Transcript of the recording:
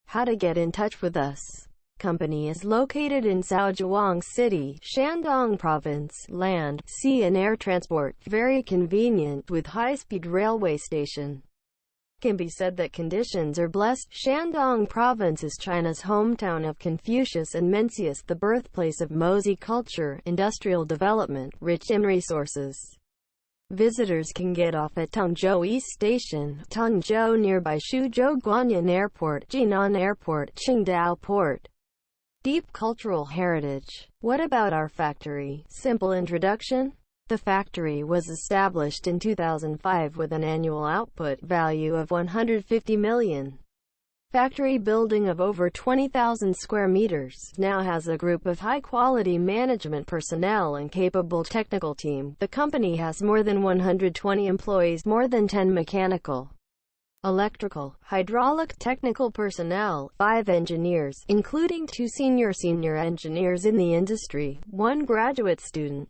How to get in touch with us. Company is located in Shaojiang City, Shandong Province. Land, sea and air transport, very convenient, with high-speed railway station. Can be said that conditions are blessed. Shandong Province is China's hometown of Confucius and Mencius, the birthplace of Mozi culture, industrial development, rich in resources. Visitors can get off at Tongzhou East Station, Tongzhou nearby Suzhou Guanyin Airport, Jinan Airport, Qingdao Port. Deep cultural heritage. What about our factory? Simple introduction. The factory was established in 2005 with an annual output value of 150 million. Factory building of over 20,000 square meters, now has a group of high-quality management personnel and capable technical team. The company has more than 120 employees, more than 10 mechanical, electrical, hydraulic technical personnel, 5 engineers, including 2 senior engineers in the industry, 1 graduate student.